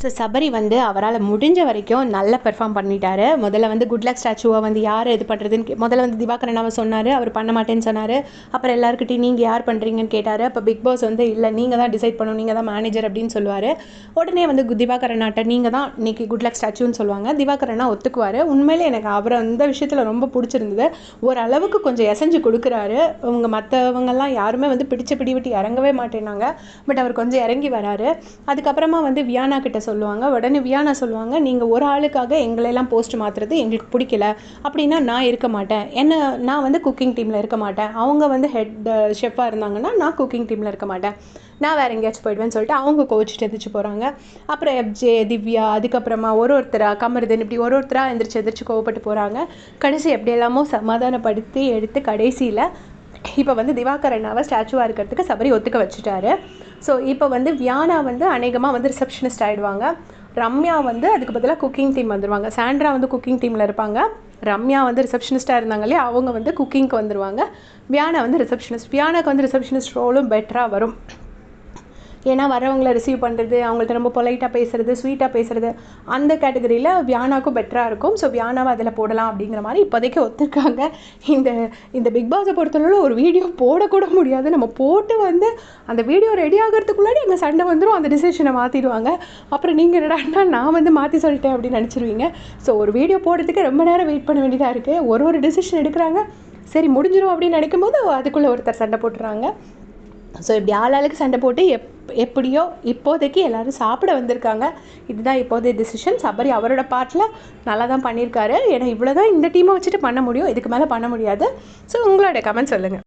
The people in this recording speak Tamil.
ஸோ சபரி வந்து அவரால் முடிஞ்ச வரைக்கும் நல்லா பெர்ஃபார்ம் பண்ணிட்டாரு. முதல்ல வந்து குட் லக் ஸ்டாச்சுவை வந்து யார் இது பண்ணுறதுன்னு முதல்ல வந்து திவாகரனாவை சொன்னார். அவர் பண்ண மாட்டேன்னு சொன்னார். அப்புறம் எல்லாருக்கிட்டையும் நீங்கள் யார் பண்ணுறீங்கன்னு கேட்டார். அப்போ பிக் பாஸ் வந்து இல்லை நீங்கள் தான் டிசைட் பண்ணணும், நீங்கள் தான் மேனேஜர் அப்படின்னு சொல்லுவார். உடனே வந்து திவாகரனாட்ட நீங்கள் தான் இன்றைக்கி குட் லக் ஸ்டாச்சுன்னு சொல்லுவாங்க. திவாகரனா ஒத்துக்குவார். உண்மையிலே எனக்கு அவரை அந்த விஷயத்தில் ரொம்ப பிடிச்சிருந்தது. ஓரளவுக்கு கொஞ்சம் எசைஞ்சு கொடுக்குறாரு. அவங்க மற்றவங்கெல்லாம் யாருமே வந்து பிடிச்ச பிடி விட்டு இறங்கவே மாட்டேனாங்க. பட் அவர் கொஞ்சம் இறங்கி வராரு. அதுக்கப்புறமா வந்து வியானா கிட்ட சொல்லுவாங்க. உடனே வியானா சொல்லுவாங்க, நீங்கள் ஒரு ஆளுக்காக எங்களெல்லாம் போஸ்ட் மாற்றுறது எங்களுக்கு பிடிக்கல, அப்படின்னா நான் இருக்க மாட்டேன். நான் வந்து குக்கிங் டீமில் இருக்க மாட்டேன். அவங்க வந்து ஹெட் ஷெஃபாக இருந்தாங்கன்னா நான் குக்கிங் டீமில் இருக்க மாட்டேன், நான் வேறு எங்கேயாச்சும் போயிடுவேன்னு சொல்லிட்டு அவங்க கோச்சிட்டு எதிர்த்து போகிறாங்க. அப்புறம் எஃப்ஜே, திவ்யா, அதுக்கப்புறமா ஒருத்தராக கமருதன், இப்படி ஒருத்தராக எந்திரிச்சு கோவப்பட்டு போகிறாங்க. கடைசி எப்படி எல்லாமோ சமாதானப்படுத்தி எடுத்து கடைசியில் இப்போ வந்து திவாகரனாவை ஸ்டாச்சுவாக இருக்கிறதுக்கு சபரி ஒத்துக்க வச்சுட்டாரு. ஸோ இப்போ வந்து வியானா வந்து அநேகமாக வந்து ரிசப்ஷனிஸ்ட் ஆகிடுவாங்க. ரம்யா வந்து அதுக்கு பதிலாக குக்கிங் டீம் வந்துடுவாங்க. சாண்ட்ரா வந்து குக்கிங் டீமில் இருப்பாங்க. ரம்யா வந்து ரிசப்ஷனிஸ்ட்டாக இருந்தாங்க இல்லையா, அவங்க வந்து குக்கிங்க்கு வந்துடுவாங்க. வியானா வந்து ரிசப்ஷனிஸ்ட். வியானாக்கு வந்து ரிசப்ஷனிஸ்ட் ரோலும் பெட்டராக வரும். ஏன்னா வரவங்களை ரிசீவ் பண்ணுறது, அவங்கள்ட்ட ரொம்ப பொலைட்டாக பேசுகிறது, ஸ்வீட்டாக பேசுகிறது, அந்த கேட்டகரியில் வியானாக்கும் பெட்டராக இருக்கும். ஸோ வியானாவை அதில் போடலாம் அப்படிங்கிற மாதிரி இப்போதைக்கு ஒத்துருக்காங்க. இந்த இந்த பிக் பாஸை பொறுத்தளவில் ஒரு வீடியோ போடக்கூட முடியாது. நம்ம போட்டு வந்து அந்த வீடியோ ரெடி ஆகிறதுக்குள்ளாடி அங்கே சண்டை வந்துடும், அந்த டிசிஷனை மாற்றிடுவாங்க. அப்புறம் நீங்கள் என்னடான்னா நான் வந்து மாற்றி சொல்லிட்டேன் அப்படின்னு நினச்சிருவீங்க. ஸோ ஒரு வீடியோ போடுறதுக்கு ரொம்ப நேரம் வெயிட் பண்ண வேண்டியதாக இருக்குது. ஒரு டிசிஷன் எடுக்கிறாங்க, சரி முடிஞ்சிடும் அப்படின்னு நினைக்கும் போது அதுக்குள்ளே ஒருத்தர் சண்டை போட்டுறாங்க. ஸோ இப்படி ஆளாளுக்கு சண்டை போட்டு எப்படியோ இப்போதைக்கு எல்லோரும் சாப்பிட வந்திருக்காங்க. இதுதான் இப்போதைய டிசிஷன். சபரி அவரோட பார்ட்டில் நல்லா தான் பண்ணியிருக்காரு. ஏன்னா இவ்வளோ தான் இந்த டீமை வச்சுட்டு பண்ண முடியும், இதுக்கு மேலே பண்ண முடியாது. ஸோ உங்களோட கமெண்ட் சொல்லுங்கள்.